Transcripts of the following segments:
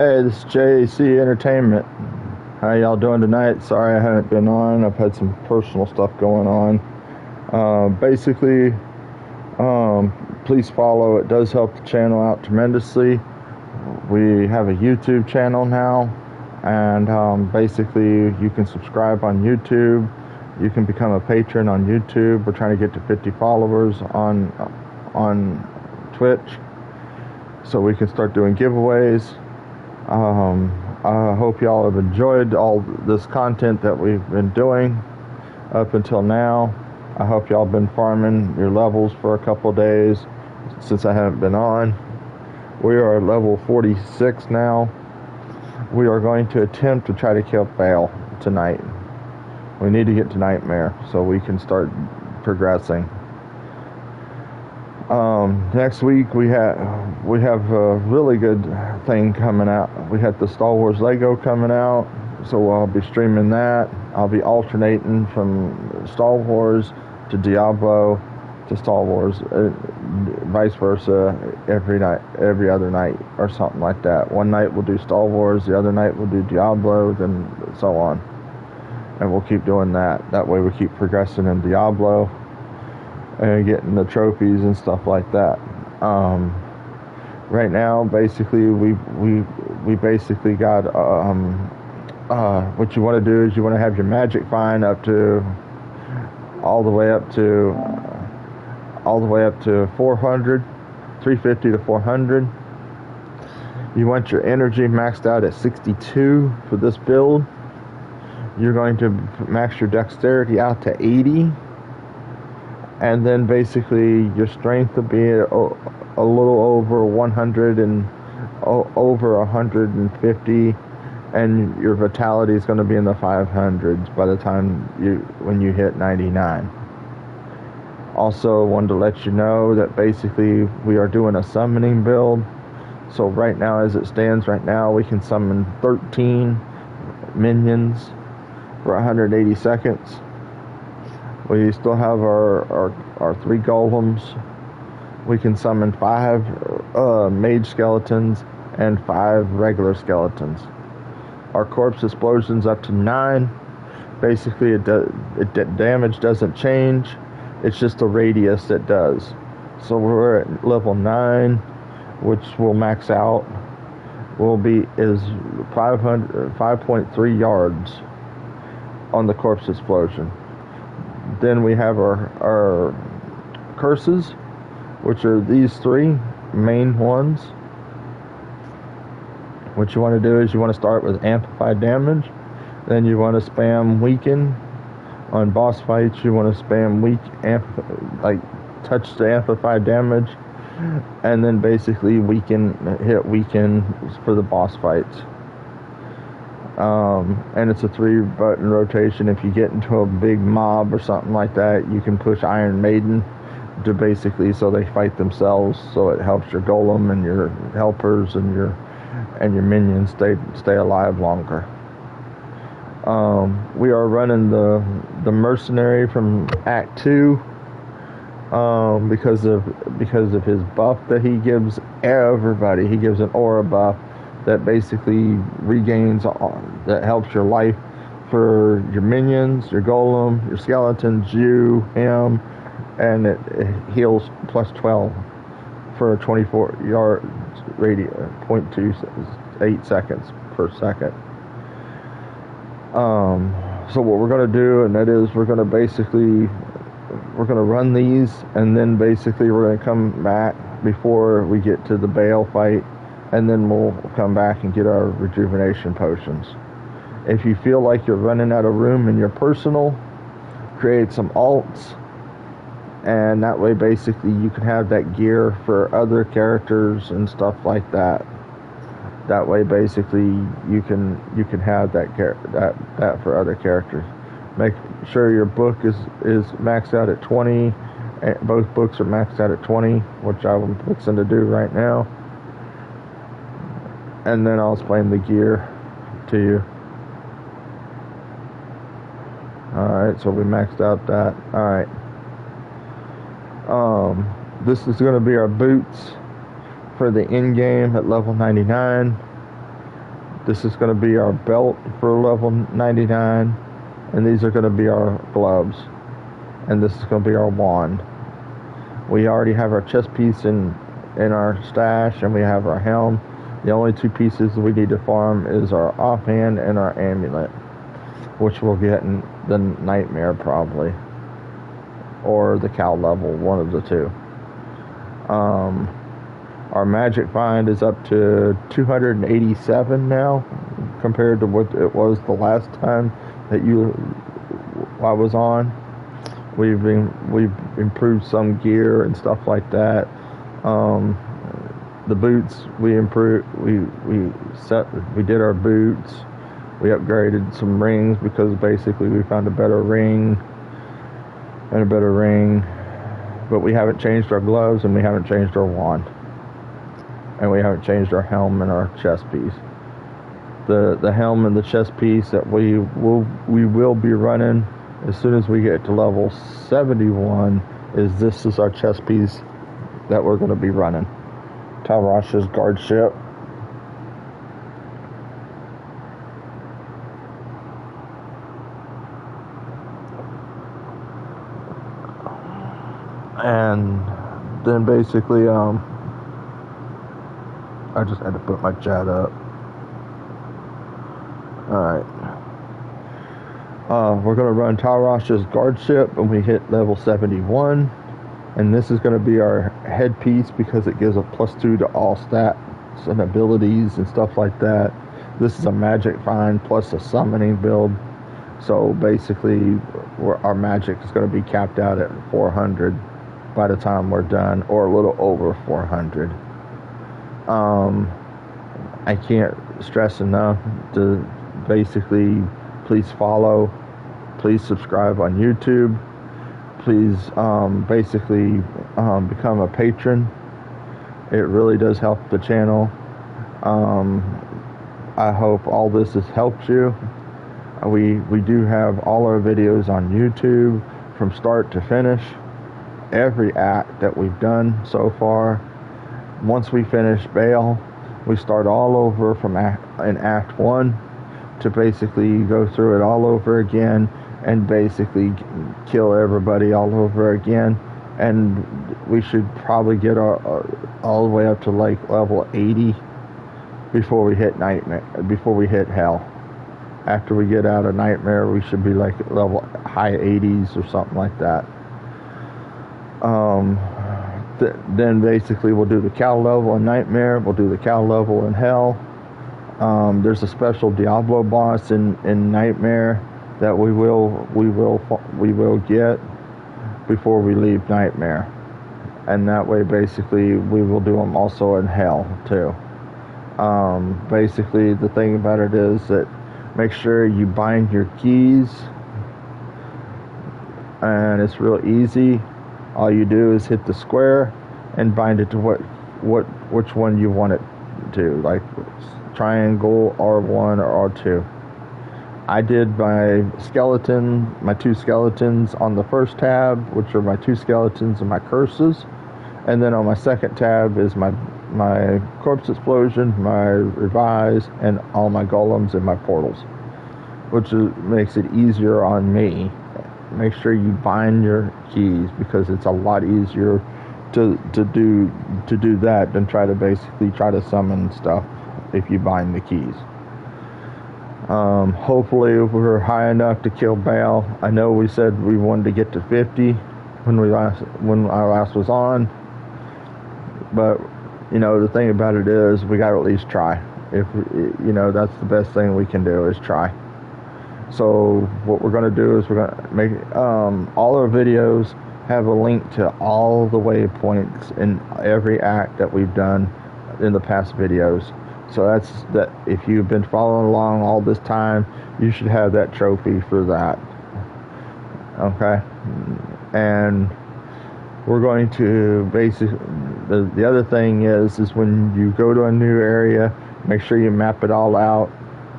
Hey, this is JAC Entertainment. How y'all doing tonight? Sorry I haven't been on. I've had some personal stuff going on. Basically, please follow. It does help the channel out tremendously. We have a YouTube channel now, and basically you can subscribe on YouTube. You can become a patron on YouTube. We're trying to get to 50 followers on Twitch, so we can start doing giveaways. I hope y'all have enjoyed all this content that we've been doing up until now. I hope y'all been farming your levels for a couple days since I haven't been on. We are at level 46 now. We are going to attempt to try to kill Fail tonight. We need to get to Nightmare so we can start progressing. Next week we have a really good thing coming out. We had the Star Wars Lego coming out, so I'll be streaming that. I'll be alternating from Star Wars to Diablo to Star Wars, vice versa, every other night or something like that. One night we'll do Star Wars, the other night we'll do Diablo, then so on, and we'll keep doing that. That way we keep progressing in Diablo and getting the trophies and stuff like that. Right now, basically, we basically got what you want to do is you want to have your magic find up to all the way up to 400, 350 to 400. You want your energy maxed out at 62 for this build. You're going to max your dexterity out to 80. And then basically your strength will be a little over 100 and over 150, and your vitality is going to be in the 500s by the time when you hit 99. Also wanted to let you know that basically we are doing a summoning build. So right now, as it stands right now, we can summon 13 minions for 180 seconds. We still have our 3 golems. We can summon 5 mage skeletons and 5 regular skeletons. Our corpse explosion's up to 9. Basically, damage doesn't change. It's just the radius that does. So we're at level 9, which will max out. Is 5.3 yards on the corpse explosion. Then we have our curses, which are these 3 main ones. What you want to do is you want to start with amplified damage. Then you want to spam weaken. On boss fights, you want to spam touch the amplified damage. And then basically hit weaken for the boss fights. And it's a 3-button rotation. If you get into a big mob or something like that, you can push Iron Maiden to basically so they fight themselves, so it helps your golem and your helpers and your minions stay alive longer. We are running the mercenary from Act 2 because of his buff that he gives everybody. He gives an aura buff that basically that helps your life for your minions, your golem, your skeletons, him, and it heals plus 12 for a 24 yard radius, 0.28 seconds per second. So what we're going to do, and that is we're going to run these, and then basically we're going to come back before we get to the Bale fight, and then we'll come back and get our rejuvenation potions. If you feel like you're running out of room in your personal, create some alts, and that way basically you can have that gear for other characters and stuff like that. That way basically you can have that for other characters. Make sure your book is maxed out at 20. Both books are maxed out at 20, which I'm fixing to do right now. And then I'll explain the gear to you. Alright, so we maxed out that. Alright. This is going to be our boots for the end game at level 99. This is going to be our belt for level 99, and these are going to be our gloves, and this is going to be our wand. We already have our chest piece in our stash, and we have our helm. The only two pieces we need to farm is our offhand and our amulet, which we'll get in the nightmare probably, or the cow level, one of the two. Our magic find is up to 287 now, compared to what it was the last time that I was on. We've improved some gear and stuff like that. The boots we improved. We did our boots. We upgraded some rings because basically we found a better ring. But we haven't changed our gloves, and we haven't changed our wand, and we haven't changed our helm and our chest piece. The helm and the chest piece that we will be running as soon as we get to level 71 this is our chest piece that we're going to be running. Talrash's guard ship. And then basically, I just had to put my chat up. Alright. We're going to run Talrash's guard ship when we hit level 71. And this is going to be our headpiece because it gives a +2 to all stats and abilities and stuff like that. This is a magic find plus a summoning build. So basically, our magic is going to be capped out at 400 by the time we're done, or a little over 400. I can't stress enough to basically please follow, please subscribe on YouTube, please basically become a patron. It really does help the channel. I hope all this has helped you. We do have all our videos on YouTube from start to finish. Every act that we've done so far. Once we finish Baal, we start all over from in Act 1 to basically go through it all over again and basically kill everybody all over again. And we should probably get all the way up to like level 80 before we hit Hell. After we get out of Nightmare, we should be like level high 80s or something like that. Then basically we'll do the cow level in Nightmare. We'll do the cow level in Hell. There's a special Diablo boss in Nightmare that we will get before we leave Nightmare, and that way basically we will do them also in Hell too. Basically the thing about it is that make sure you bind your keys, and it's real easy. All you do is hit the square and bind it to which one you want it to, like triangle, R1 or R2. I did my two skeletons on the first tab, which are my two skeletons and my curses, and then on my second tab is my corpse explosion, my revise, and all my golems and my portals, which makes it easier on me. Make sure you bind your keys because it's a lot easier to do that than try to summon stuff if you bind the keys. Hopefully we're high enough to kill Baal. I know we said we wanted to get to 50 when I last was on, but the thing about it is we got to at least try. If that's the best thing we can do is try. So what we're going to do is we're going to make all our videos have a link to all the waypoints in every act that we've done in the past videos. So that if you've been following along all this time, you should have that trophy for that. Okay? And we're going to basically, the other thing is when you go to a new area, make sure you map it all out.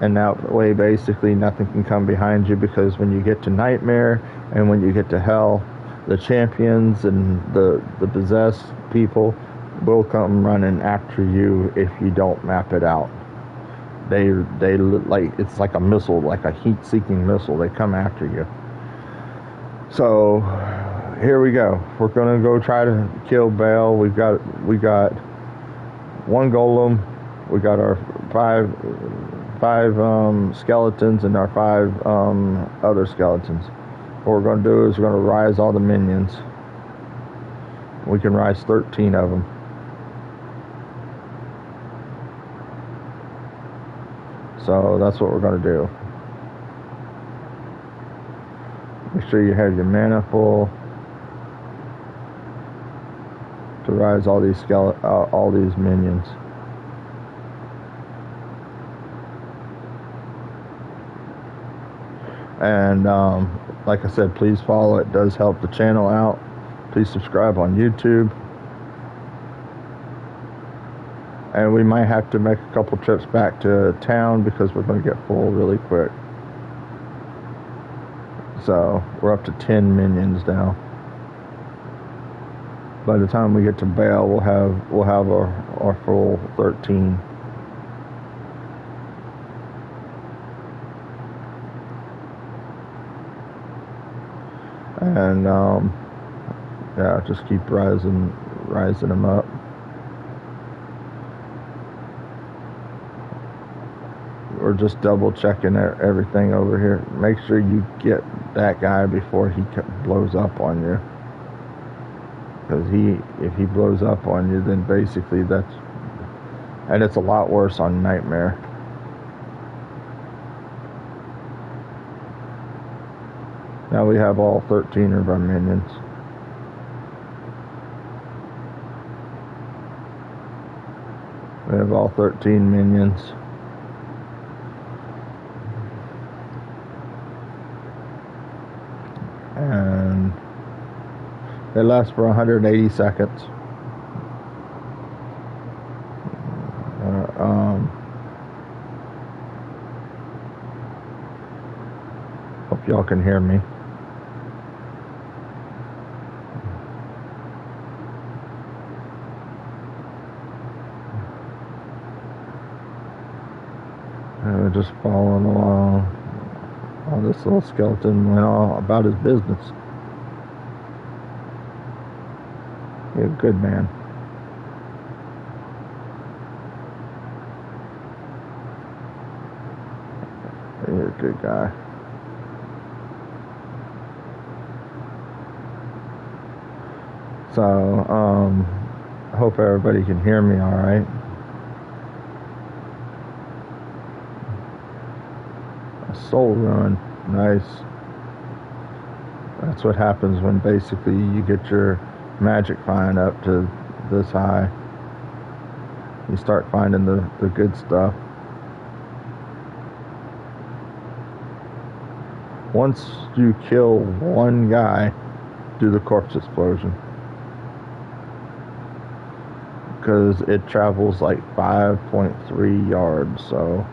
And that way, basically, nothing can come behind you, because when you get to Nightmare and when you get to Hell, the champions and the possessed people will come running after you if you don't map it out. They like, it's like a missile, like a heat-seeking missile. They come after you. So here we go. We're gonna go try to kill Baal. We got one golem. We got our five skeletons and our 5 other skeletons. What we're gonna do is we're gonna rise all the minions. We can rise 13 of them. So that's what we're going to do. Make sure you have your mana full to rise all these minions. And like I said, please follow. It does help the channel out. Please subscribe on YouTube. And we might have to make a couple trips back to town because we're going to get full really quick. So we're up to 10 minions now. By the time we get to Baal, we'll have our full 13. And yeah, just keep rising them up. We're just double checking everything over here. Make sure you get that guy before he blows up on you. Because if he blows up on you, then basically and it's a lot worse on Nightmare. Now we have all 13 of our minions. We have all 13 minions. And they last for 180 seconds. Hope y'all can hear me. And we're just following along. Oh, this little skeleton went all about his business. You're a good man. You're a good guy. So, I hope everybody can hear me all right. Soul run, nice. That's what happens when basically you get your magic find up to this high. You start finding the good stuff. Once you kill one guy, do the corpse explosion. Because it travels like 5.3 yards, so.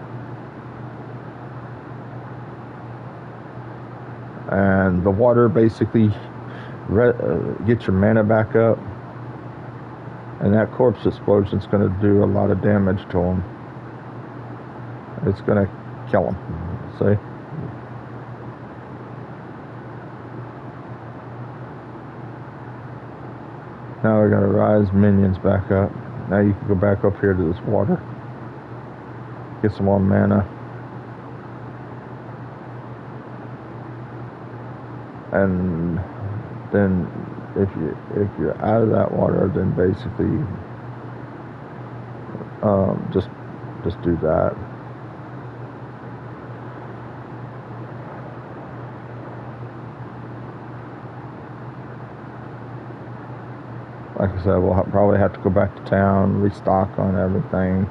And the water basically gets your mana back up, and that corpse explosion is going to do a lot of damage to him. It's going to kill him. See? Now we're going to rise minions back up. Now you can go back up here to this water, get some more mana. And then if you're out of that water, then basically just do that. Like I said, we'll probably have to go back to town, restock on everything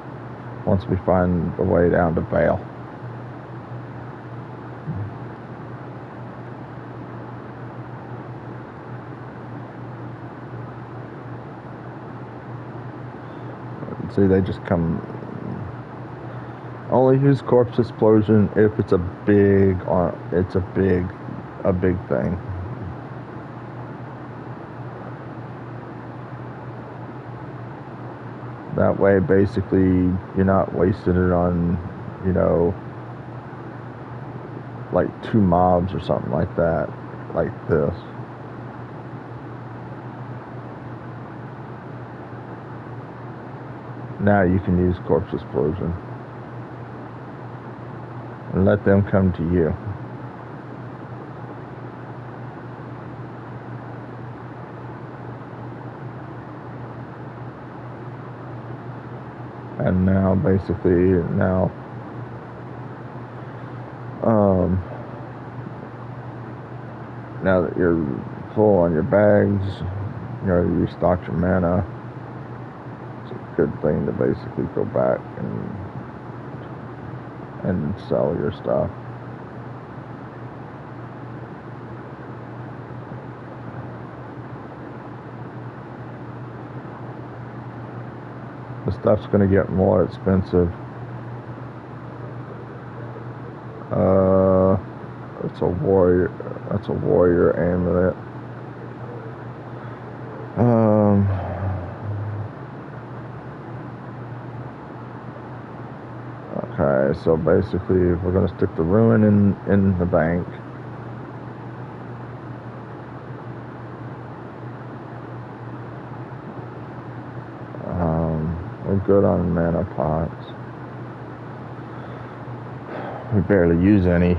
once we find the way down to Baal. See, they just come. Only use corpse explosion if it's a big thing. That way, basically, you're not wasting it on you know, like 2 mobs or something like that, like this. Now you can use corpse explosion and let them come to you. And now basically now now that you're full on your bags, you know, you restock your mana, it's a good thing to basically go back and sell your stuff. The stuff's going to get more expensive. It's a warrior. That's a warrior amulet. Okay, so basically, we're going to stick the ruin in the bank. We're good on mana pots. We barely use any.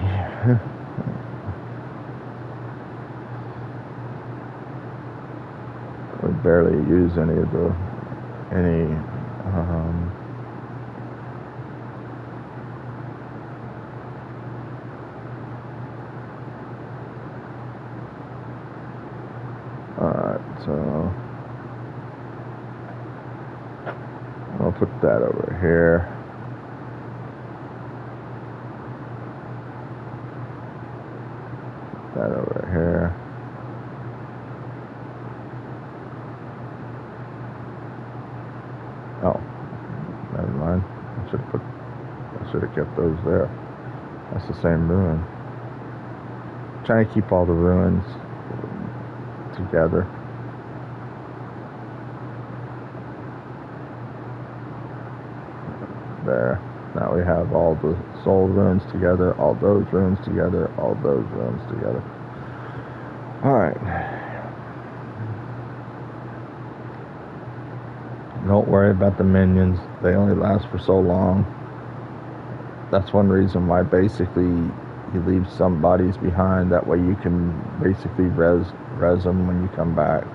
We barely use any of the alright, so I'll put that over here. That over here. Oh, never mind. I should have kept those there. That's the same ruin. Trying to keep all the ruins together. There. Now we have all the soul ruins together, all those ruins together, all those ruins together. Alright. Don't worry about the minions. They only last for so long. That's one reason why basically you leave some bodies behind. That way you can basically res them when you come back.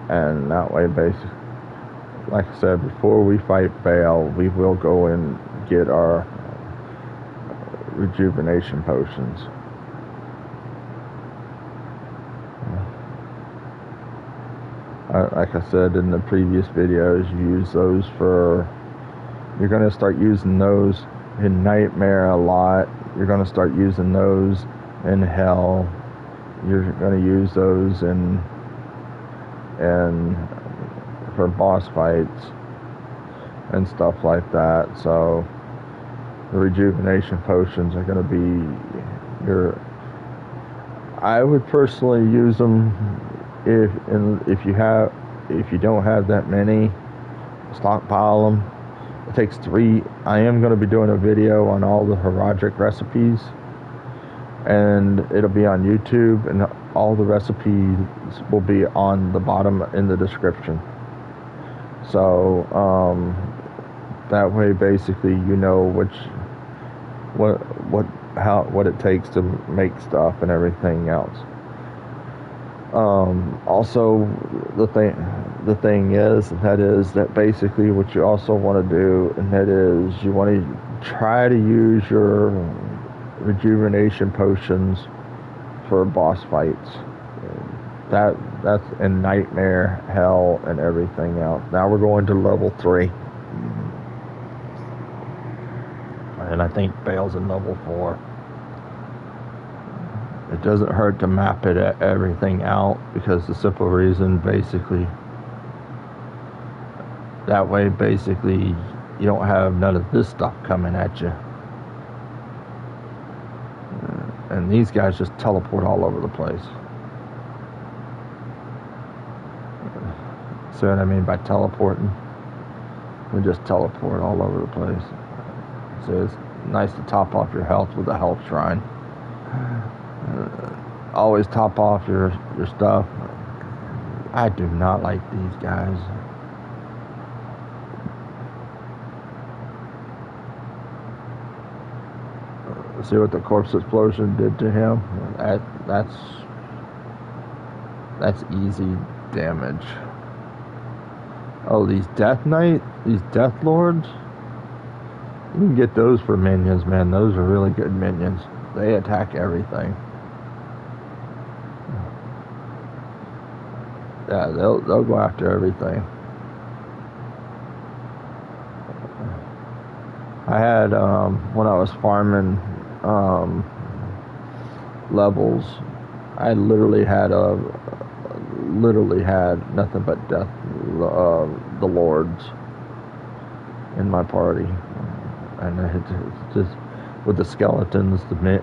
And that way, basically, like I said, before we fight Baal, we will go and get our rejuvenation potions. Like I said in the previous videos, you use those for, you're going to start using those in Nightmare a lot. You're going to start using those in Hell. You're going to use those in for boss fights and stuff like that. So the rejuvenation potions are going to be your, I would personally use them if you don't have that many, stockpile them. It takes 3. I am going to be doing a video on all the Herodic recipes, and it'll be on YouTube, and all the recipes will be on the bottom in the description. So that way basically you know what it takes to make stuff and everything else. Also, the thing is that basically what you also want to do, and that is you want to try to use your rejuvenation potions for boss fights. That's in Nightmare, Hell, and everything else. Now we're going to level 3, and I think Baal's in level 4. It doesn't hurt to map everything out, because the simple reason, basically, that way basically you don't have none of this stuff coming at you. And these guys just teleport all over the place. See what I mean by teleporting? We just teleport all over the place. So it's nice to top off your health with a health shrine. Always top off your stuff. I do not like these guys. See what the corpse explosion did to him? That's easy damage. Oh, these Death Knight, these Death Lords, you can get those for minions, man. Those are really good minions. They attack everything. Yeah, they'll go after everything. I had when I was farming levels, I literally had nothing but the lords in my party, and it's just with the skeletons, between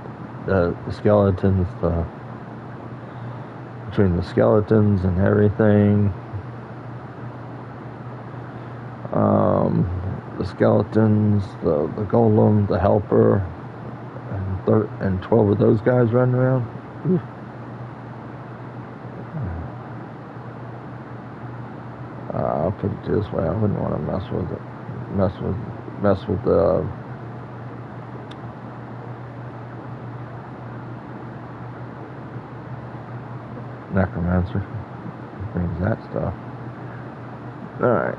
the skeletons and everything. The skeletons, the golem, the helper, and 12 of those guys running around. Oof. I'll put it this way: I wouldn't want to mess with the necromancer. Brings that stuff. All right.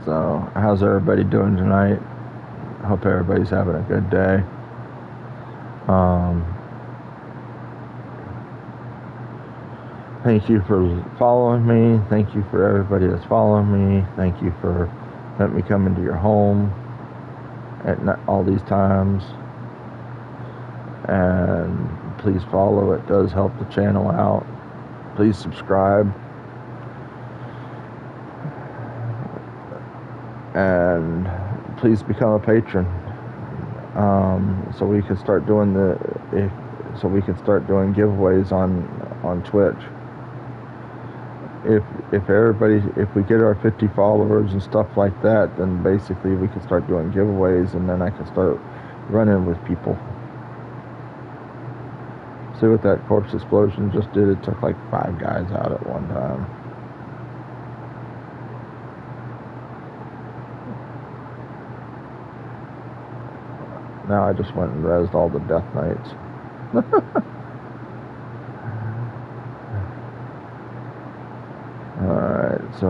So, how's everybody doing tonight? Hope everybody's having a good day. Thank you for following me. Thank you for everybody that's following me. Thank you for letting me come into your home at all these times. And please follow. It does help the channel out. Please subscribe. And please become a patron, so we can start doing giveaways on Twitch. If we get our 50 followers and stuff like that, then basically we can start doing giveaways, and then I can start running with people. See what that corpse explosion just did? It took like 5 guys out at one time. Now I just went and rezzed all the Death Knights. Alright, so...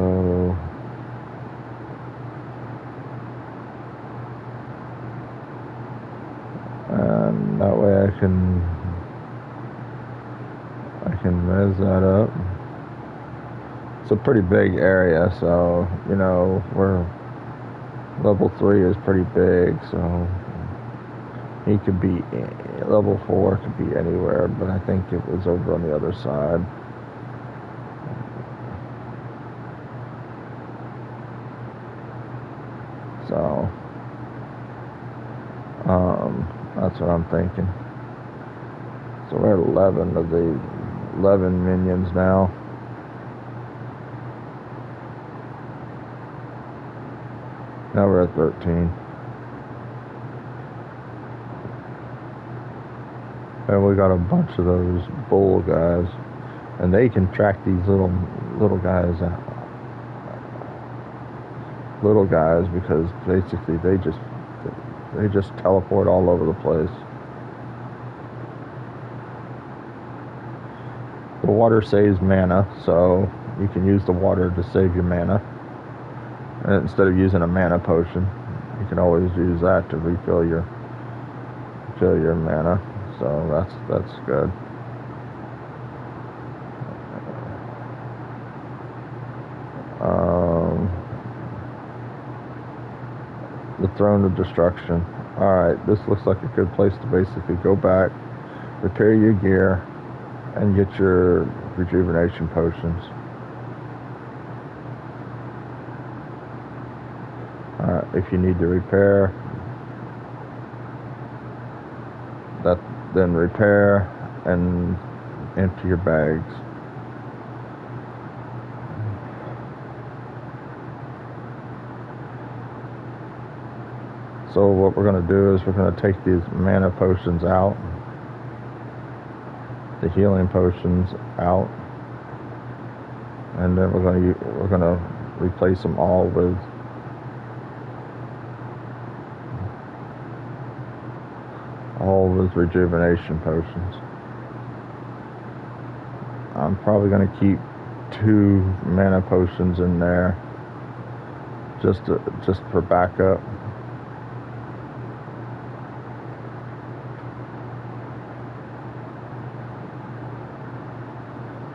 and that way I can res that up. It's a pretty big area, so, you know, level 3 is pretty big, so... he could be, level 4 could be anywhere, but I think it was over on the other side. So, that's what I'm thinking. So we're at 11 of the 11 minions now. Now we're at 13. And we got a bunch of those bull guys, and they can track these little guys out. Little guys, because basically they just teleport all over the place. The water saves mana, so you can use the water to save your mana. And instead of using a mana potion, you can always use that to refill your mana. So that's good. The Throne of Destruction. Alright, this looks like a good place to basically go back, repair your gear, and get your rejuvenation potions. if you need to repair, that then repair and empty your bags. So what we're going to do is we're going to take these mana potions out, the healing potions out, and then we're going to replace them all with rejuvenation potions. I'm probably going to keep 2 mana potions in there just for backup.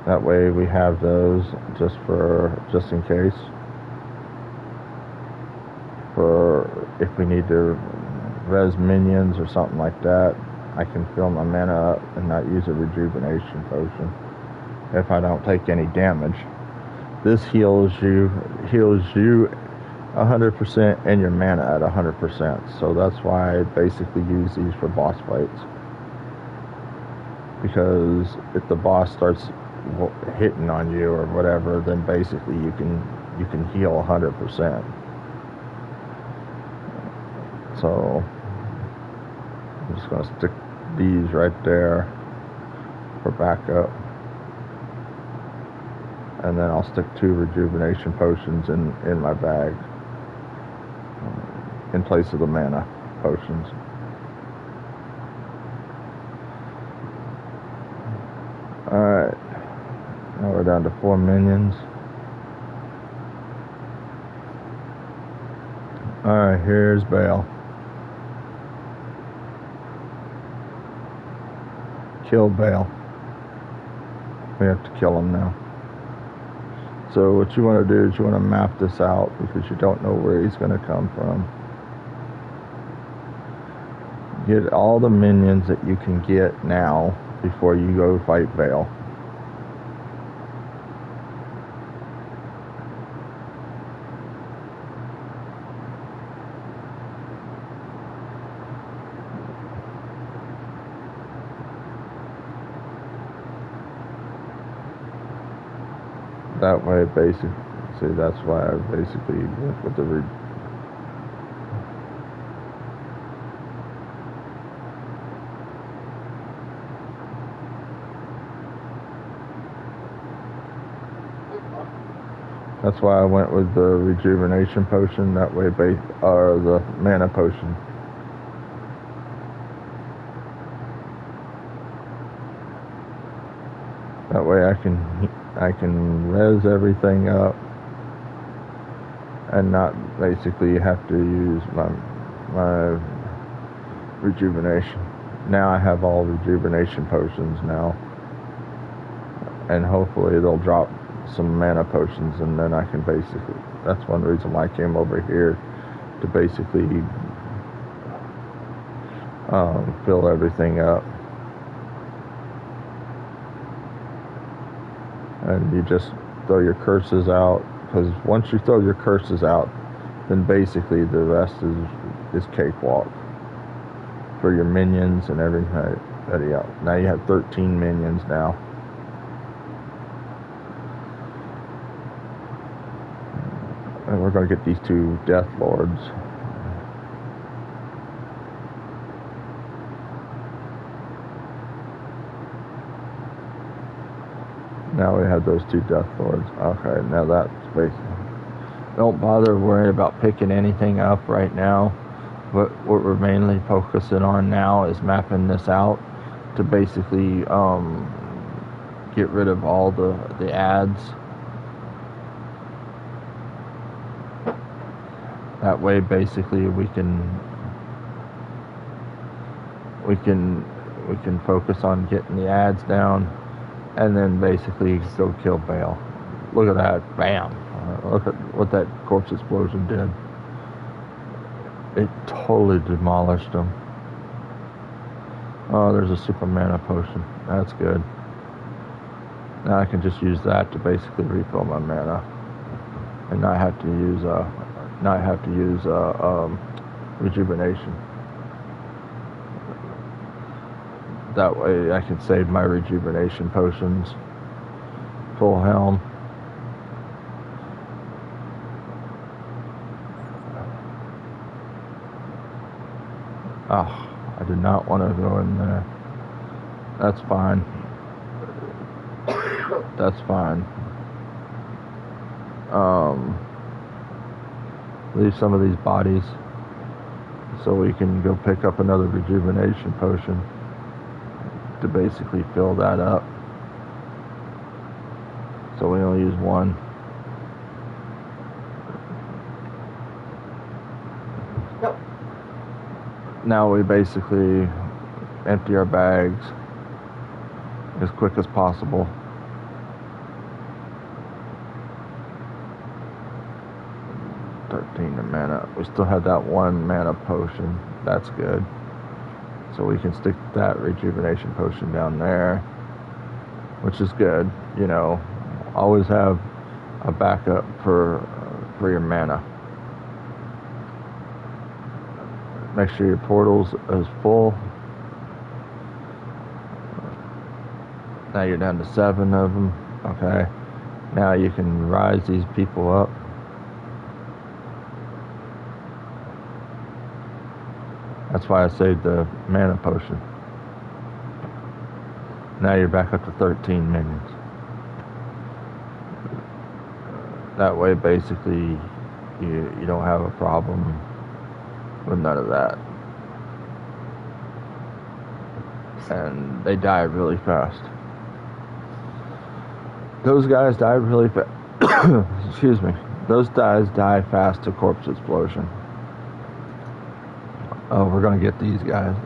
That way we have those just in case, for if we need to res minions or something like that. I can fill my mana up and not use a rejuvenation potion if I don't take any damage. This heals you 100% and your mana at 100%. So that's why I basically use these for boss fights, because if the boss starts hitting on you or whatever, then basically you can heal 100%. So I'm just going to stick these right there for backup, and then I'll stick 2 rejuvenation potions in my bag in place of the mana potions. Alright, now we're down to 4 minions. Alright, here's Bale. Kill Bale. We have to kill him now. So what you want to do is you want to map this out, because you don't know where he's going to come from. Get all the minions that you can get now before you go fight Bale. That way, basically, see, that's why I basically went with the that's why I went with the rejuvenation potion. That way, or the mana potion. That way, I can res everything up and not basically have to use my rejuvenation. Now I have all rejuvenation potions now, and hopefully they'll drop some mana potions, and then I can basically, that's one reason why I came over here, to basically fill everything up. And you just throw your curses out, because once you throw your curses out, then basically the rest is cakewalk for your minions and everything. Now you have 13 minions now. And we're going to get these 2 Death Lords. Now we have those 2 Death Lords. Okay, now that's basically... Don't bother worrying about picking anything up right now. What we're mainly focusing on now is mapping this out to basically get rid of all the ads. That way, basically, we can focus on getting the ads down, and then basically go kill Bale. Look at that! Bam! Look at what that corpse explosion did. It totally demolished him. Oh, there's a super mana potion. That's good. Now I can just use that to basically refill my mana, and not have to use not have to use rejuvenation. That way I can save my rejuvenation potions. Full helm. Oh, I did not want to go in there. That's fine. That's fine. Leave some of these bodies so we can go pick up another rejuvenation potion to basically fill that up. So we only use one. Yep. Now we basically empty our bags as quick as possible. The mana. We still have that one mana potion. That's good. So we can stick that rejuvenation potion down there, which is good. You know, always have a backup for your mana. Make sure your portals is full. Now you're down to 7 of them. Okay. Now you can rise these people up. That's why I saved the mana potion. Now you're back up to 13 minions. That way, basically, you don't have a problem with none of that. And they die really fast. Those guys die really fast. Excuse me. Those guys die fast to corpse explosion. Oh, we're going to get these guys.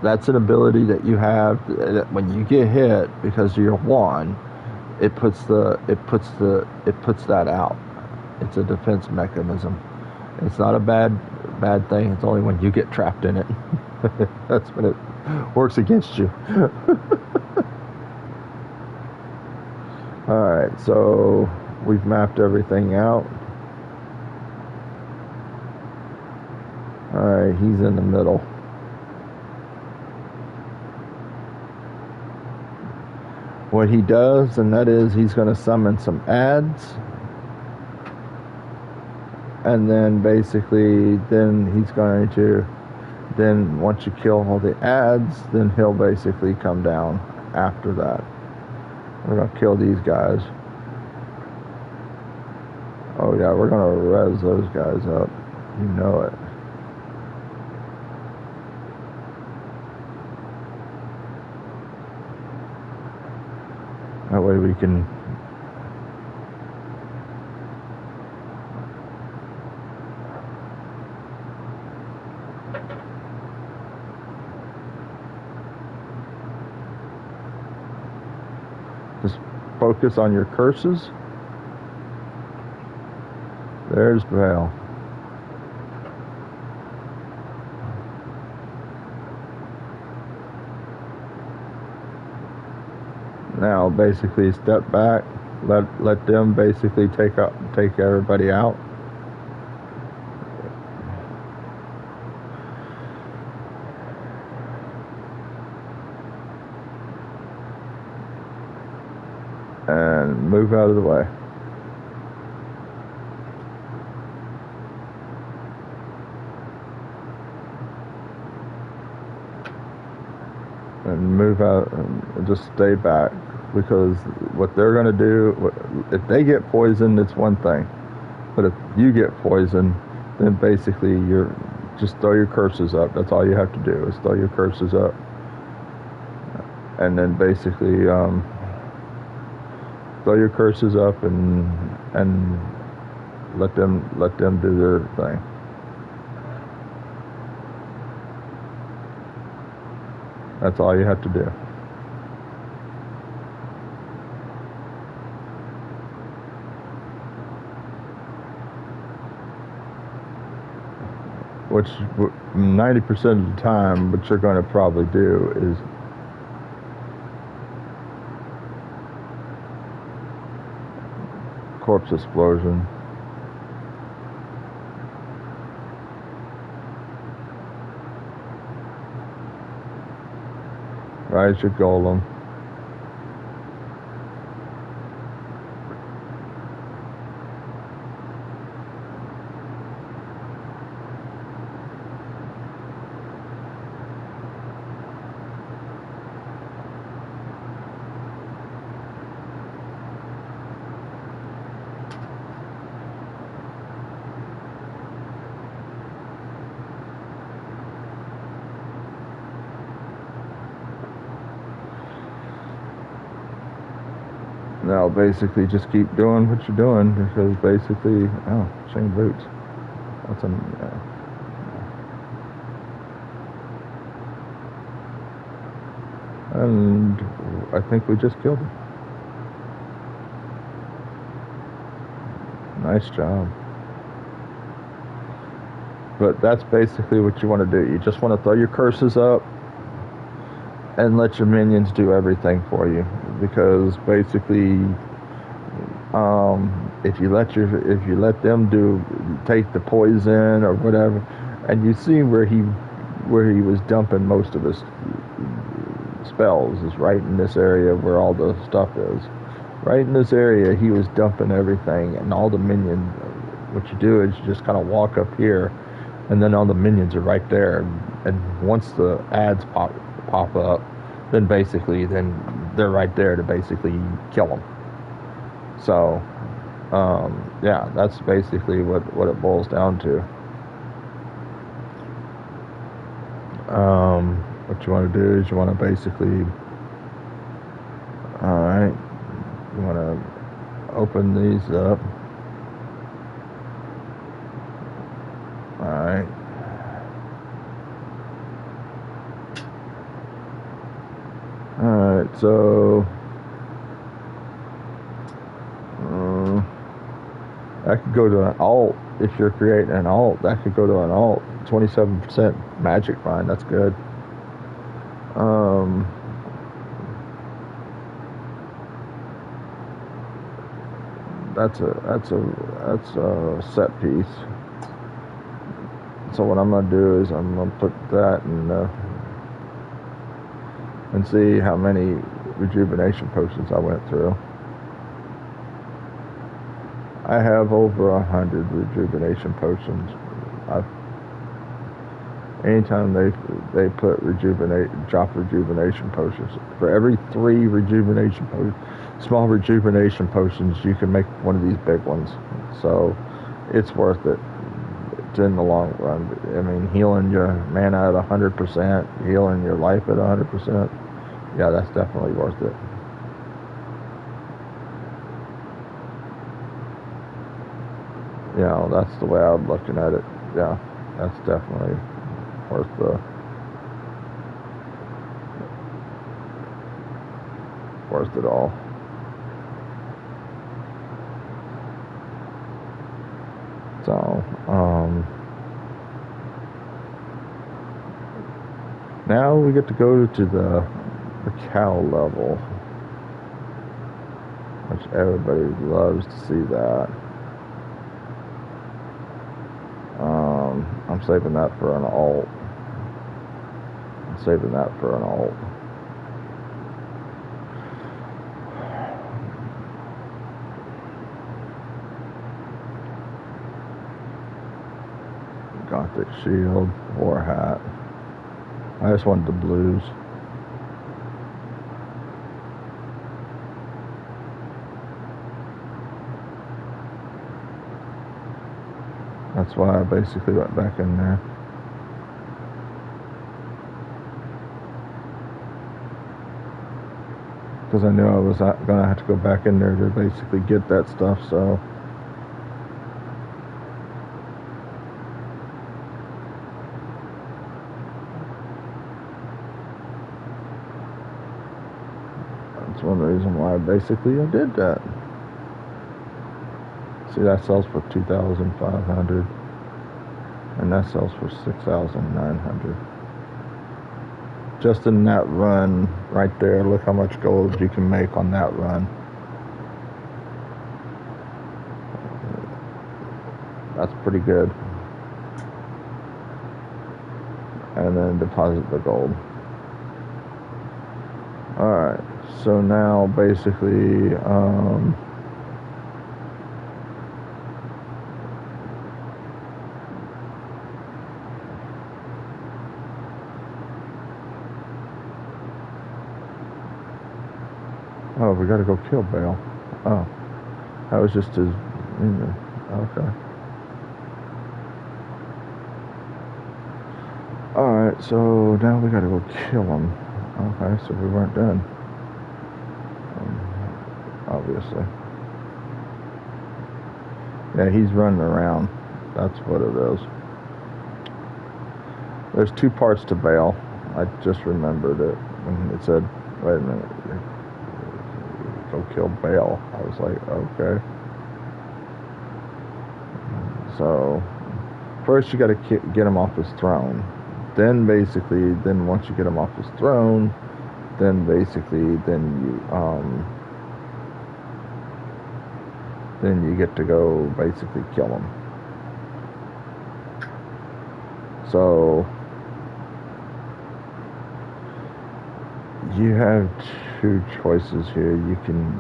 That's an ability that you have that when you get hit because you're one, it puts that out. It's a defense mechanism. It's not a bad thing. It's only when you get trapped in it. That's when it works against you. All right, so we've mapped everything out. Alright, he's in the middle. What he does, and that is he's going to summon some ads. And then basically, then he's going to, then once you kill all the ads, then he'll basically come down after that. We're going to kill these guys. Oh yeah, we're going to res those guys up. You know it. That way we can just focus on your curses. There's Vale. Now basically step back, let them basically take everybody out. And move out of the way. And move out and just stay back, because what they're going to do, if they get poisoned, it's one thing, but if you get poisoned, then basically you're just throw your curses up. That's all you have to do is throw your curses up, and then basically throw your curses up and let them do their thing. That's all you have to do. Which 90% of the time, what you're going to probably do is corpse explosion. Rise your golem. Now basically just keep doing what you're doing, because basically, oh, chain boots. That's and I think we just killed him. Nice job. But that's basically what you want to do. You just want to throw your curses up and let your minions do everything for you, because basically, if you let them take the poison or whatever, and you see where he was dumping most of his spells is right in this area where all the stuff is. Right in this area, he was dumping everything, and all the minions. What you do is you just kind of walk up here, and then all the minions are right there. And once the ads pop up, then basically they're right there to basically kill them. So, yeah, that's basically what it boils down to. What you want to do is you want to basically, alright, you want to open these up. Alright. Alright, so that could go to an alt. If you're creating an alt, that could go to an alt. 27% magic find, that's good. That's a set piece. So what I'm gonna do is I'm gonna put that in and see how many rejuvenation potions I went through. I have over 100 rejuvenation potions. Anytime they put drop rejuvenation potions, for every 3 rejuvenation small rejuvenation potions, you can make one of these big ones. So it's worth it in the long run. I mean, healing your mana at 100%, healing your life at 100%. Yeah, that's definitely worth it. You know, that's the way I'm looking at it. Yeah, that's definitely worth it all. So, now we get to go to the cow level, which everybody loves to see that. I'm saving that for an alt. Gothic shield, war hat. I just wanted the blues. That's why I basically went back in there. Because I knew I was going to have to go back in there to basically get that stuff, so. That's one reason why basically I did that. See, that sells for 2,500, and that sells for 6,900. Just in that run right there, look how much gold you can make on that run. That's pretty good. And then deposit the gold. Alright, so now basically, oh, we gotta go kill Bale. Oh, that was just his, okay. Alright, so now we gotta go kill him. Okay, so we weren't done. Obviously. Yeah, he's running around. That's what it is. There's two parts to Bale. I just remembered it when it said, wait a minute, go kill Bale. I was like, okay. So, first you gotta get him off his throne. Then basically, once you get him off his throne, then you get to go basically kill him. So you have two choices here. You can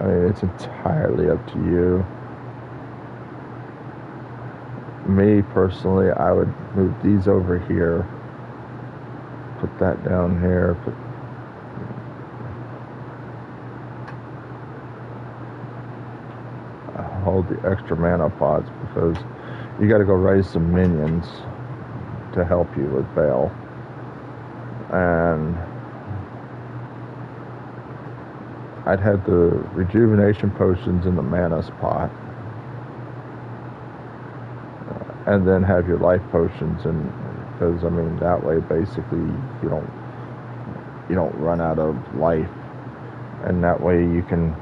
I mean, it's entirely up to you. Me personally, I would move these over here, put that down here, hold the extra mana pots, because you got to go raise some minions to help you with Bale. And I'd have the rejuvenation potions in the mana spot, and then have your life potions, and because I mean that way basically you don't run out of life, and that way you can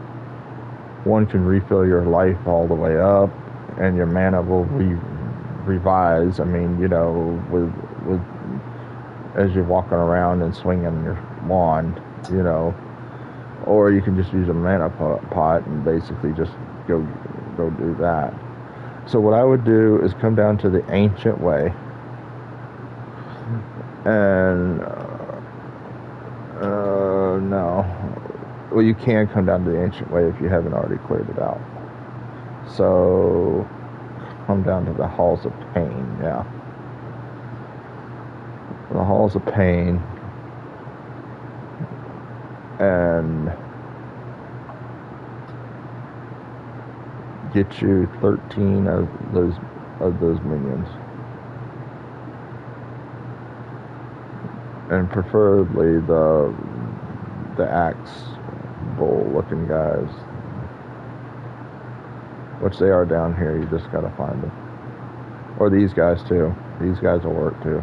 refill your life all the way up, and your mana will revise. I mean, with as you're walking around and swinging your wand, or you can just use a mana pot and basically just go do that. So what I would do is come down to the ancient way, and no, well, you can come down to the ancient way if you haven't already cleared it out. So come down to the halls of pain. Yeah, the halls of pain, and get you 13 of those minions, and preferably the axe bull looking guys, which they are down here. You just gotta find them, or these guys too. These guys will work too.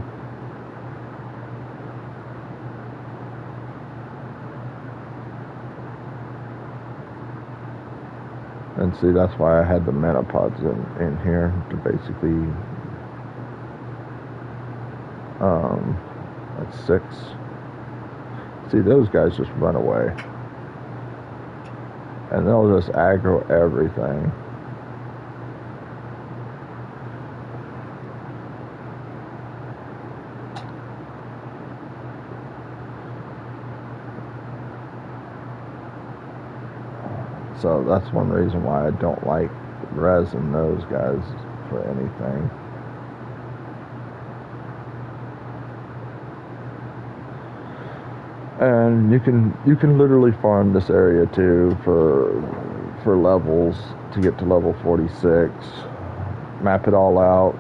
And see, that's why I had the mana pods in here to basically, that's 6. See, those guys just run away, and they'll just aggro everything. So that's one reason why I don't like resin those guys for anything. And you can literally farm this area too for levels to get to level 46. Map it all out.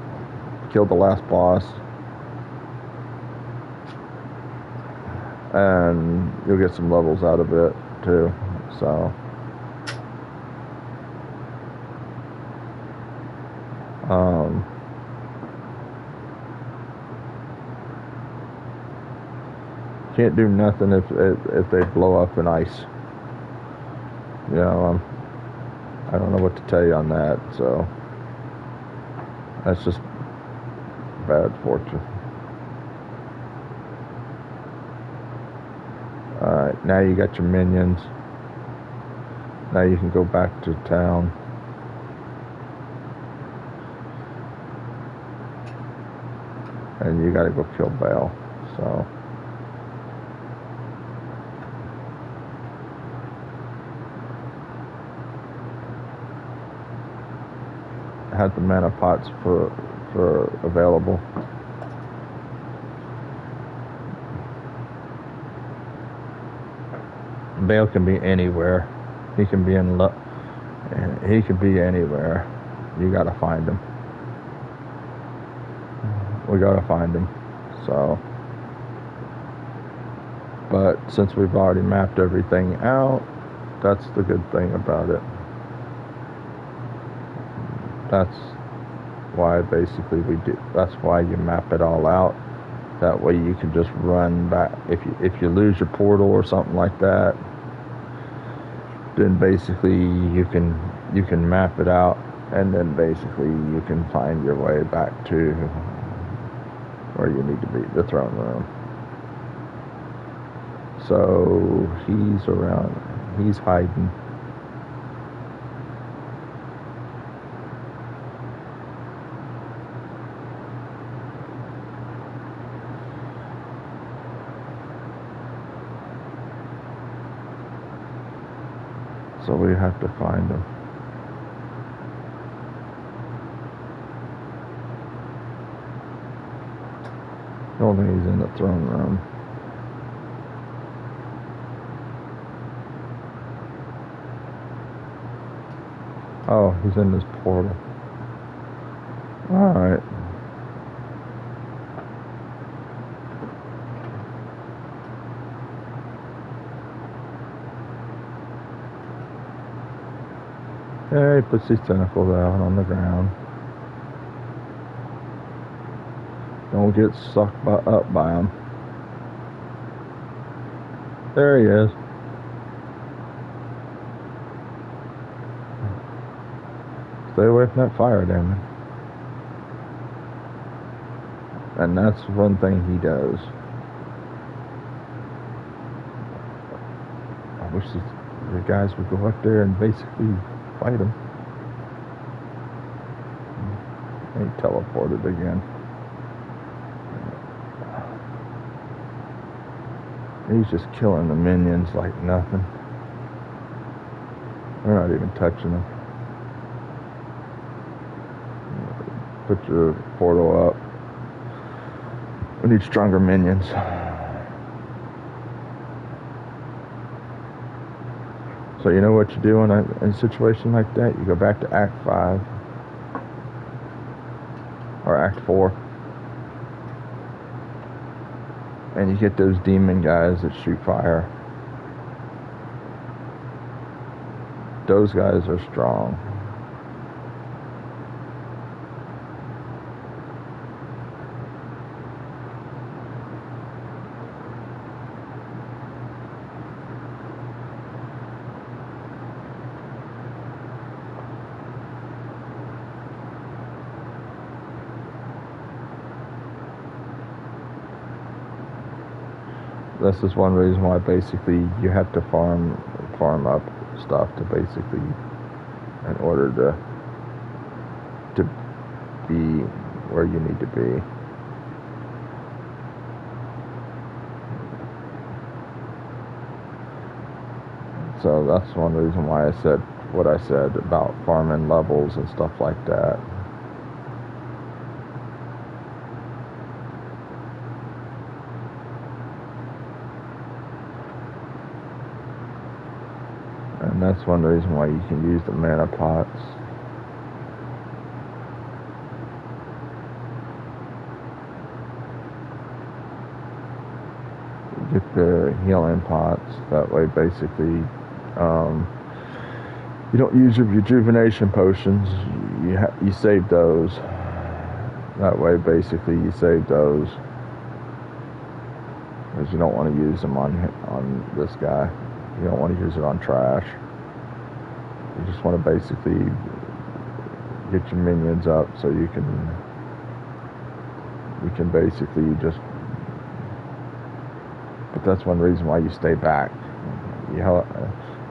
Kill the last boss. And you'll get some levels out of it too. So can't do nothing if they blow up in ice. I don't know what to tell you on that. So that's just bad fortune. Alright, now you got your minions. Now you can go back to town. and you gotta go kill Bale. So I had the mana pots for available. Bale can be anywhere. He can be in he can be anywhere. You gotta find him. We gotta find him. So, but since we've already mapped everything out, that's the good thing about it. That's why basically we do. That's why you map it all out. That way you can just run back. If you lose your portal or something like that, then basically you can map it out, and then basically you can find your way back to where you need to be, the throne room. So he's around. He's hiding. So we have to find him. I don't think he's in the throne room. Oh, he's in this portal. Alright. Yeah, he puts these tentacles out on the ground. Don't get sucked up by him. There he is. Stay away from that fire damage. And that's one thing he does. I wish the guys would go up there and basically fight him. He teleported again. He's just killing the minions like nothing. We're not even touching them. Put your portal up. We need stronger minions. So you know what you do in a situation like that? You go back to Act 5 or Act 4, and you get those demon guys that shoot fire. Those guys are strong. This is one reason why basically you have to farm up stuff to basically, in order to be where you need to be. So that's one reason why I said what I said about farming levels and stuff like that. And that's one reason why you can use the mana pots. Get the healing pots. That way, basically, you don't use your rejuvenation potions. You save those. That way, basically, you save those, because you don't want to use them on this guy. You don't want to use it on trash. You just want to basically get your minions up so you can basically just. But that's one reason why you stay back. Your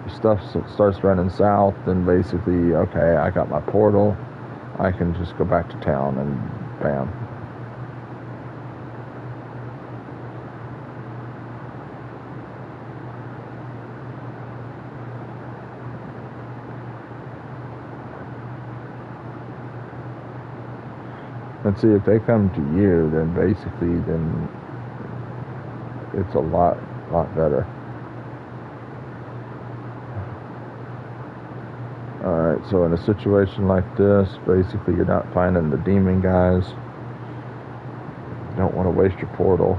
stuff starts running south, then basically, okay, I got my portal. I can just go back to town and bam. And see, if they come to you, then basically, then it's a lot better. Alright, so in a situation like this, basically you're not finding the demon guys. You don't want to waste your portal.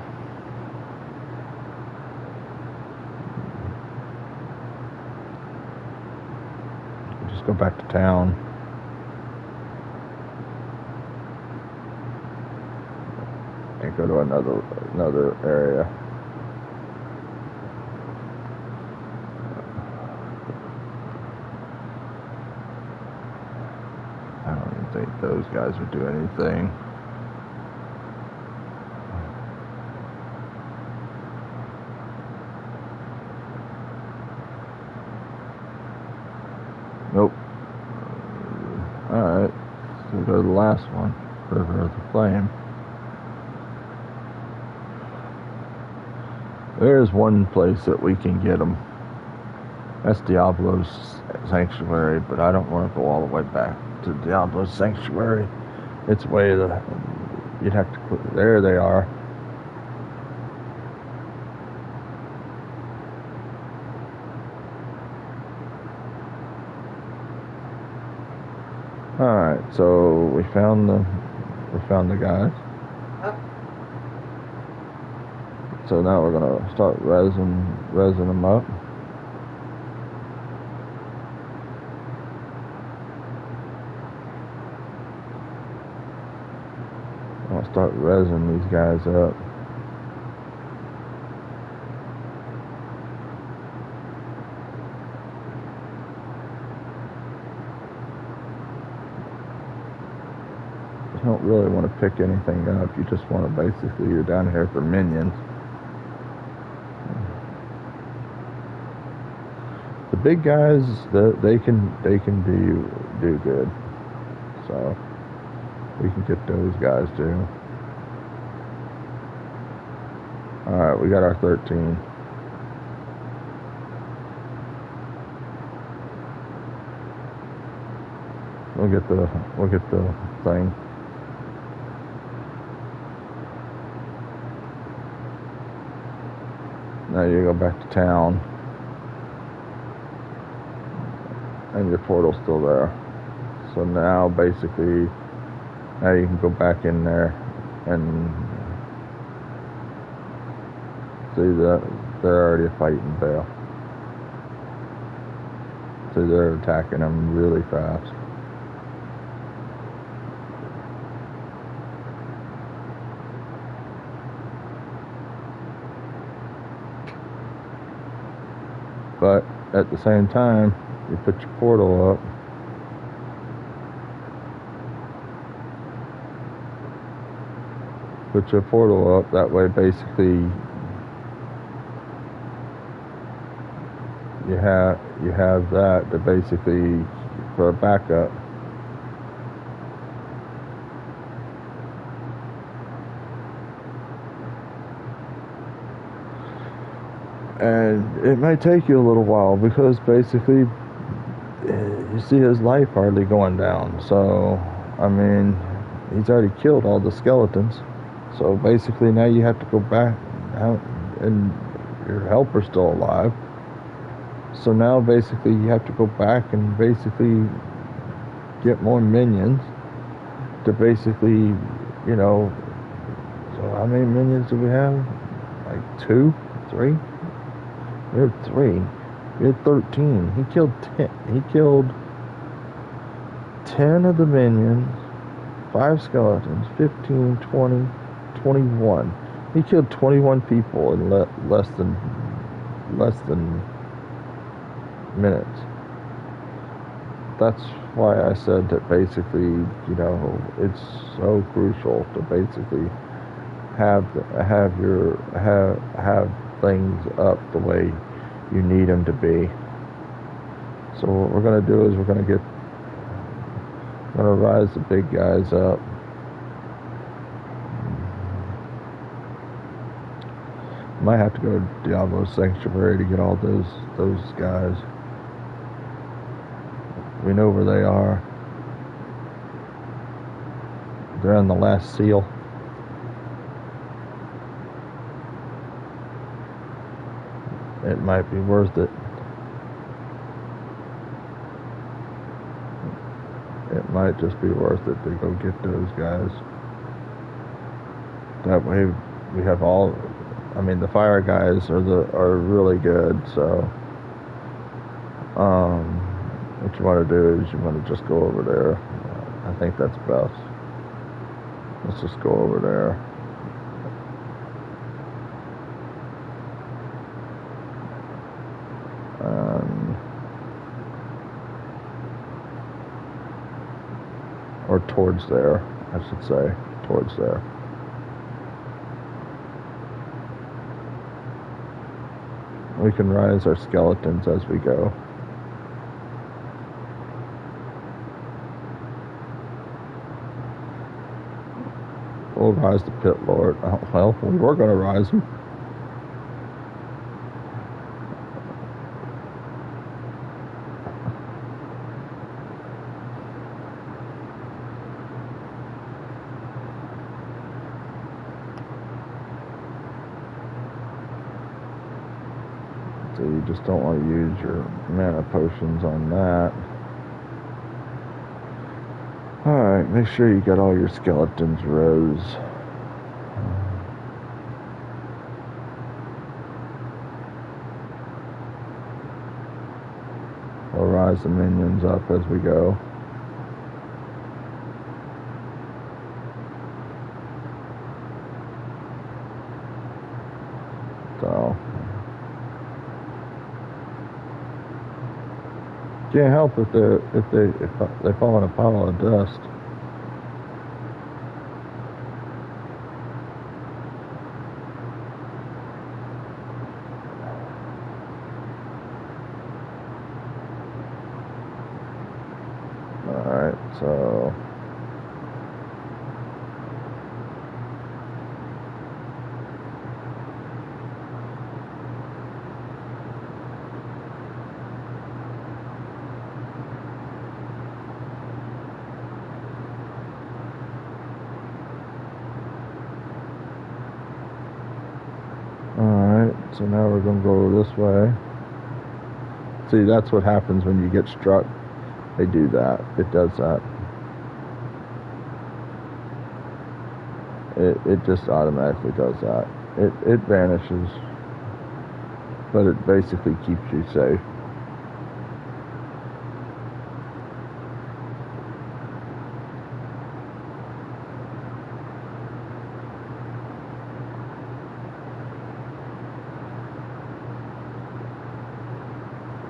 Just go back to town. And go to another area. I don't even think those guys would do anything. Nope. Alright, so we'll go to the last one, River of the Flame. There's one place that we can get them. That's Diablo's Sanctuary, but I don't want to go all the way back to Diablo's Sanctuary. It's way you'd have to, there they are. Alright, so we found the guys. So now we're gonna start resin them up. I'll start resin these guys up. You don't really want to pick anything up. You just want to basically, you're down here for minions. The big guys, they can do good. So we can get those guys too. Alright, we got our 13. We'll get the thing. Now you go back to town. And your portal's still there. So now basically, now you can go back in there and see that they're already fighting Bale. So they're attacking them really fast. But at the same time, you put your portal up. Put your portal up, that way basically you have that to basically for a backup. And it may take you a little while because basically you see his life hardly going down. So I mean, he's already killed all the skeletons. So basically now you have to go back out, and your helper's still alive. So now basically you have to go back and basically get more minions to basically, you know, so how many minions do we have? Like 2, 3? We have 3. We had 13. He killed 10. He killed 10 of the minions, 5 skeletons, 15, 20, 21. He killed 21 people in less than minutes. That's why I said that basically, you know, it's so crucial to basically have things up the way you need them to be. So what we're gonna do is we're gonna rise the big guys up. Might have to go to Diablo Sanctuary to get all those guys. We know where they are. They're on the last seal. It might be worth it. It might just be worth it to go get those guys. That way we have all. I mean, the fire guys are really good. So, what you want to do is you want to just go over there. I think that's best. Let's just go over there. Or towards there, I should say. Towards there. We can rise our skeletons as we go. We'll rise the pit lord. Oh, well, we were going to rise him. So you just don't want to use your mana potions on that. Alright, make sure you got all your skeletons rose. We'll rise the minions up as we go. So can't help if they fall in a pile of dust. Alright, so so now we're going to go this way. See, that's what happens when you get struck. They do that. It does that. It just automatically does that. It vanishes. But it basically keeps you safe.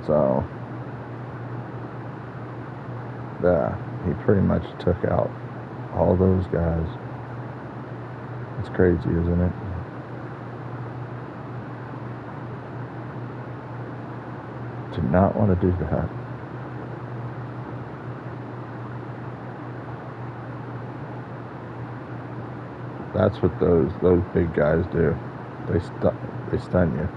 So, yeah, he pretty much took out all those guys. It's crazy, isn't it? Did not want to do that. That's what those big guys do. They stun you.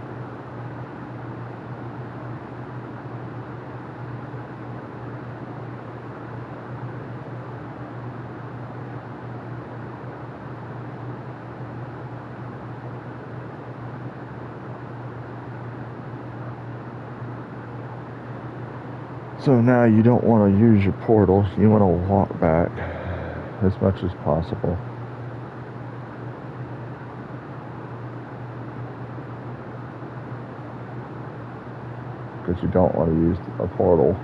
So now you don't want to use your portals. You want to walk back as much as possible. Because you don't want to use a portal.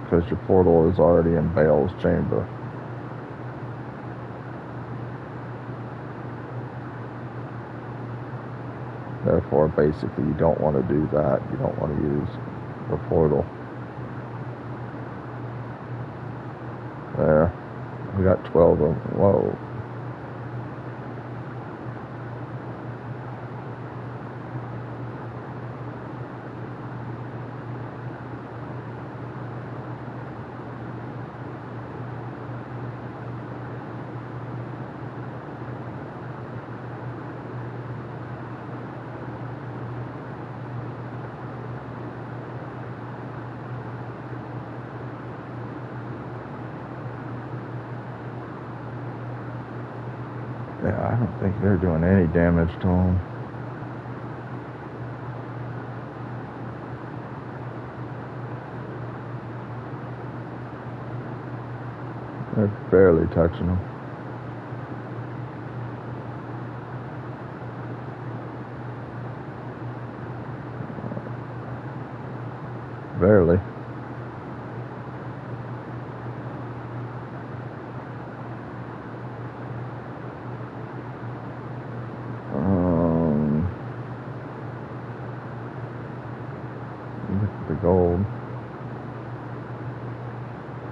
Because your portal is already in Baal's chamber. Therefore, basically, you don't want to do that. You don't want to use a portal. There. We got 12 of them. Whoa. Yeah, I don't think they're doing any damage to him. They're barely touching him. Barely. Look at the gold.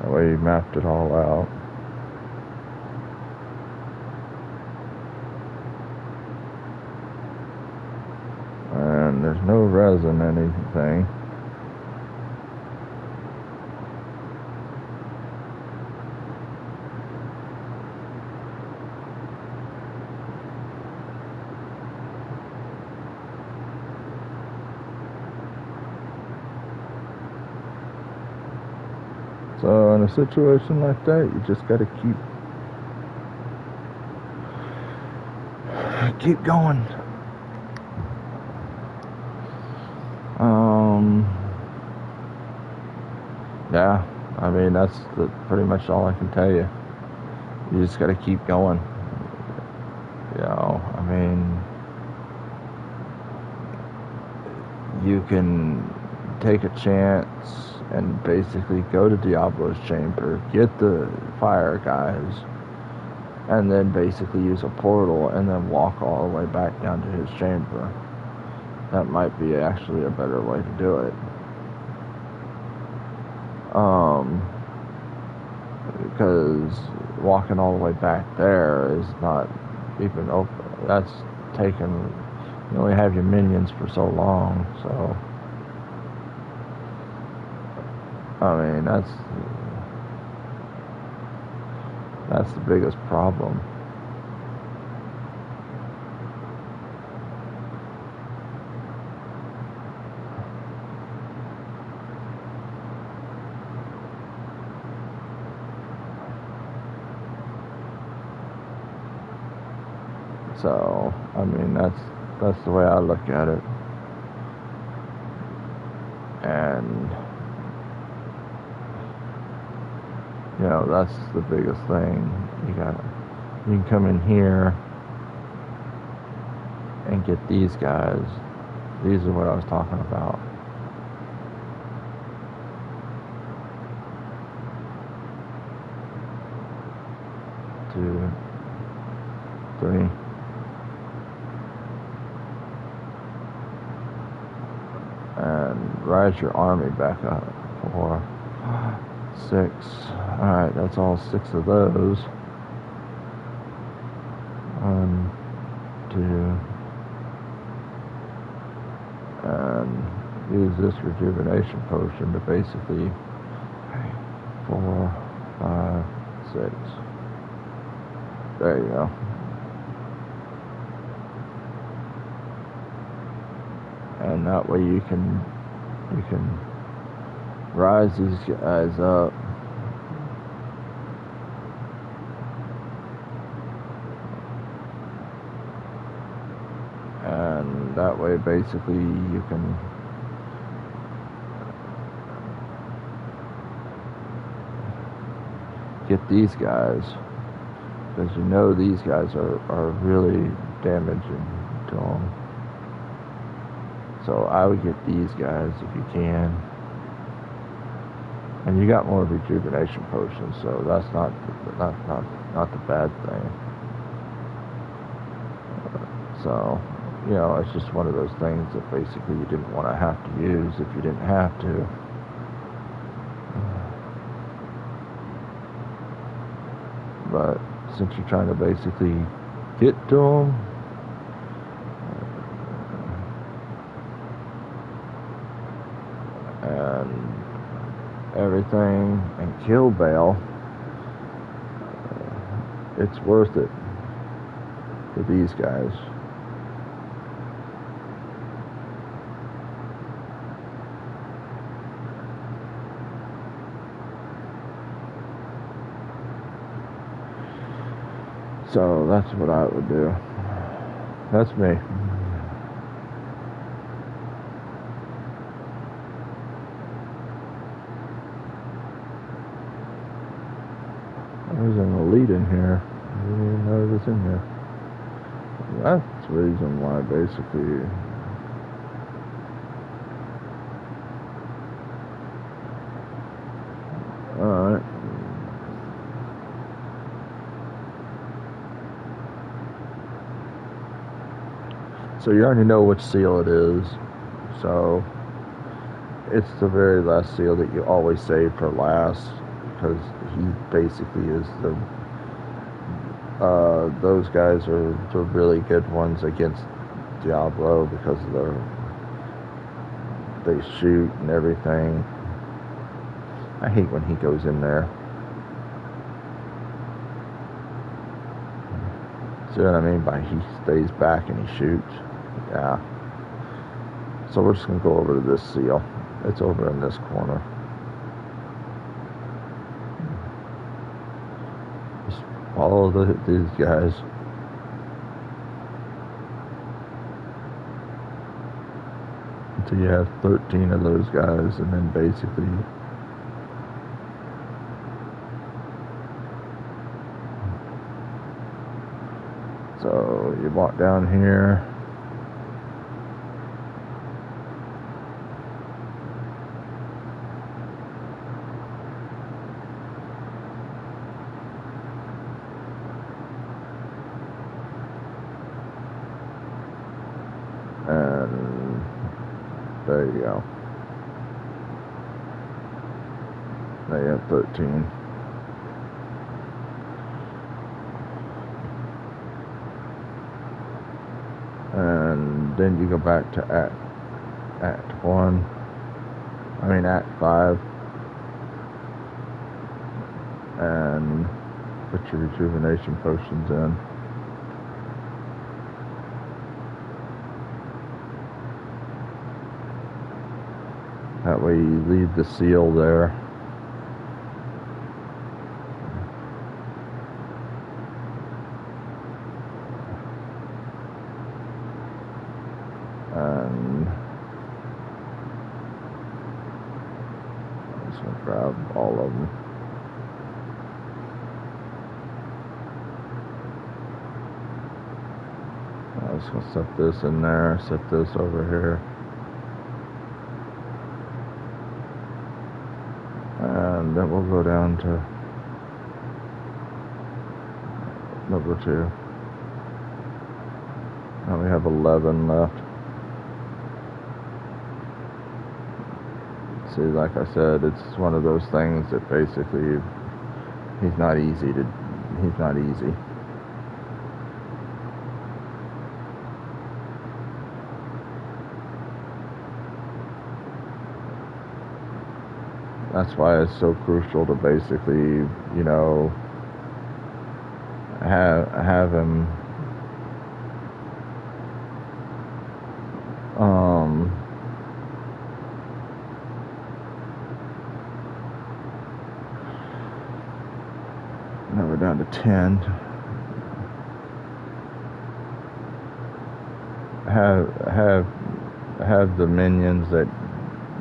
That way he mapped it all out. And there's no resin anything. So in a situation like that, you just gotta keep going. Yeah, I mean that's pretty much all I can tell you. You just gotta keep going. You know, I mean, you can take a chance and basically go to Diablo's chamber, get the fire guys, and then basically use a portal and then walk all the way back down to his chamber. That might be actually a better way to do it. Because walking all the way back there is not even open. That's taken, you only have your minions for so long, so I mean that's the biggest problem. So, I mean, that's the way I look at it. And, you know, that's the biggest thing. You can come in here and get these guys. These are what I was talking about. Two, three. And rise your army back up. 4, 6. Alright, that's all 6 of those. 1, 2. And use this rejuvenation potion to basically 4, 5, 6. There you go. And that way you can rise these guys up. And that way basically you can get these guys, because you know these guys are really damaging to them. So I would get these guys if you can. And you got more rejuvenation potions, so that's not the bad thing. So, you know, it's just one of those things that basically you didn't want to have to use if you didn't have to. But since you're trying to basically get to them, and everything, and kill Bale, it's worth it for these guys. So that's what I would do. That's me. There's an elite in here. I didn't even know it was in here. That's the reason why, basically. Alright. So you already know which seal it is. So it's the very last seal that you always save for last, because he basically is the those guys are the really good ones against Diablo, because of they shoot and everything. I hate when he goes in there. See what I mean by he stays back and he shoots? Yeah. So we're just going to go over to this seal. It's over in this corner. Just follow these guys. Until you have 13 of those guys, and then basically so you walk down here. And there you go. Now you have 13. And then you go back to Act 5. And put your rejuvenation potions in. That way you leave the seal there. And I'm just going to grab all of them. I'm just going to set this in there, set this over here. And then we'll go down to number 2. Now we have 11 left. See, like I said, it's one of those things that basically he's not easy. That's why it's so crucial to basically, you know, have him now we're down to 10. Have the minions that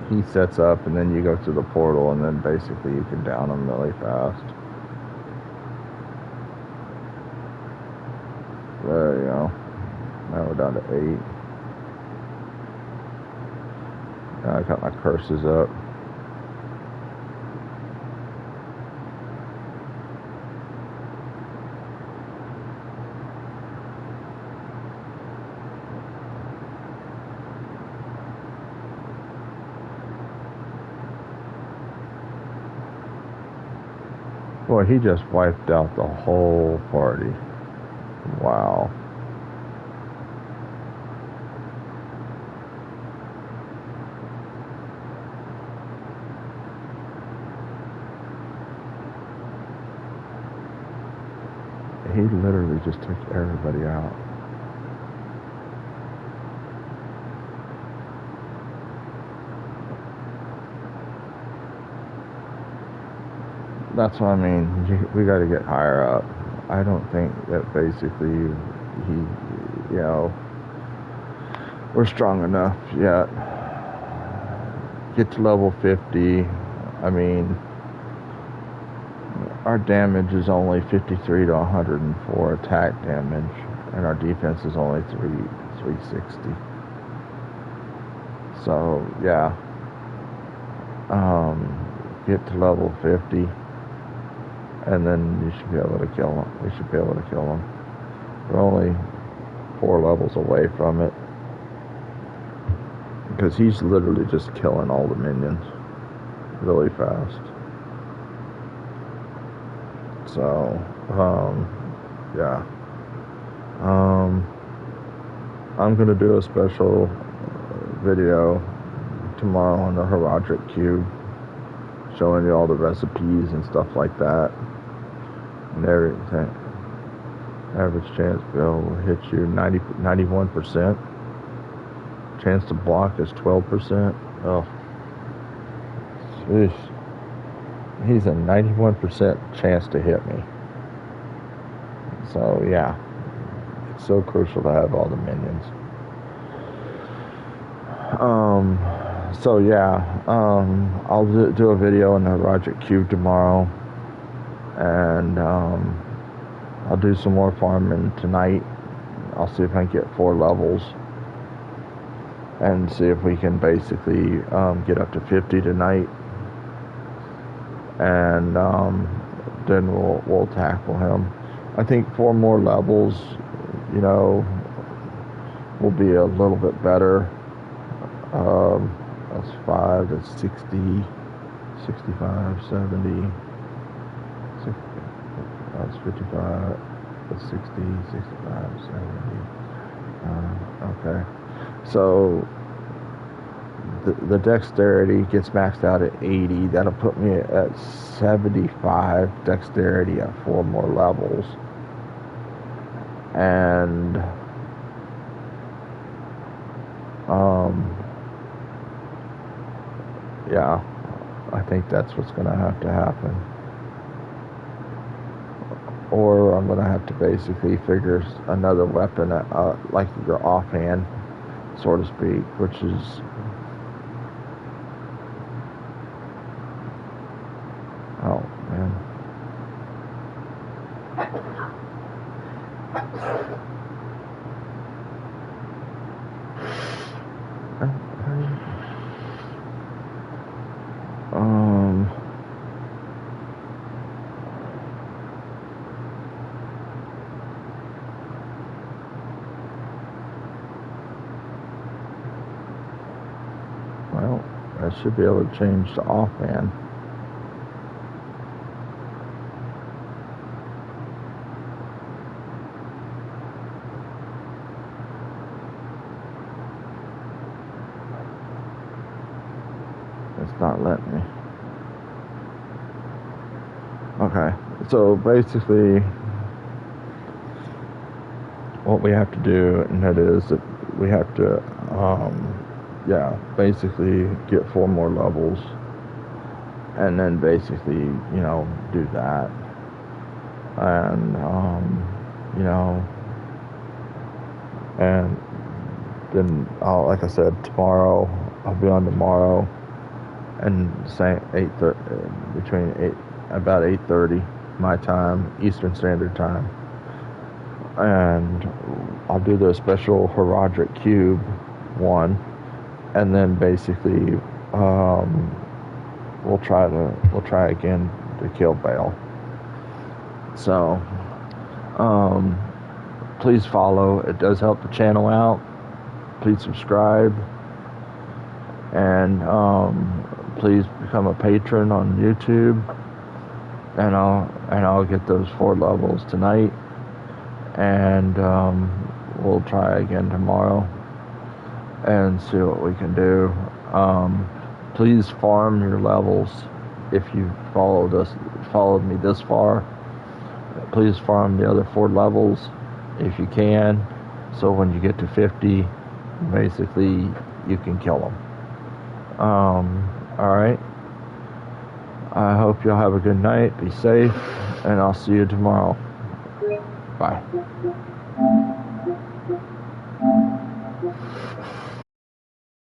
he sets up, and then you go through the portal, and then basically you can down them really fast. There you go. Now we're down to 8. Now I got my curses up. Boy, he just wiped out the whole party. Wow. He literally just took everybody out. That's what I mean. We got to get higher up. I don't think that basically we're strong enough yet. Get to level 50. I mean, our damage is only 53 to 104 attack damage, and our defense is only 360. So yeah, get to level 50, and then you should be able to kill him. We should be able to kill him. We're only 4 levels away from it, because he's literally just killing all the minions really fast. So yeah, I'm gonna do a special video tomorrow on the Herodic Cube, showing you all the recipes and stuff like that, and everything. Average chance bill will hit you 91%. Chance to block is 12%. Oh, jeez. He's a 91% chance to hit me. So yeah, it's so crucial to have all the minions. So yeah, I'll do a video on the Herodic Cube tomorrow, and I'll do some more farming tonight. I'll see if I can get 4 levels, and see if we can basically get up to 50 tonight, and then we'll tackle him. I think 4 more levels, will be a little bit better. That's 5, that's 60, 65, 70, 60, that's 55, that's 60, 65, 70. Okay. So the dexterity gets maxed out at 80. That'll put me at 75 dexterity at 4 more levels. And yeah, I think that's what's going to have to happen. Or I'm going to have to basically figure another weapon, like your offhand, so to speak, which is oh man. Well, I should be able to change to offhand. It's not letting me. Okay, so basically what we have to do, and that is that we have to basically get 4 more levels, and then basically do that, and and then like I said, tomorrow I'll be on tomorrow, and say about 8:30 my time, Eastern Standard Time, and I'll do the special Herodic Cube one, and then basically we'll try again to kill Baal. So please follow. It does help the channel out. Please subscribe, and please become a patron on YouTube, and I'll get those 4 levels tonight, and we'll try again tomorrow and see what we can do. Please farm your levels. If you followed me this far, please farm the other 4 levels if you can, so when you get to 50, basically you can kill them. Alright, I hope y'all have a good night, be safe, and I'll see you tomorrow. Bye.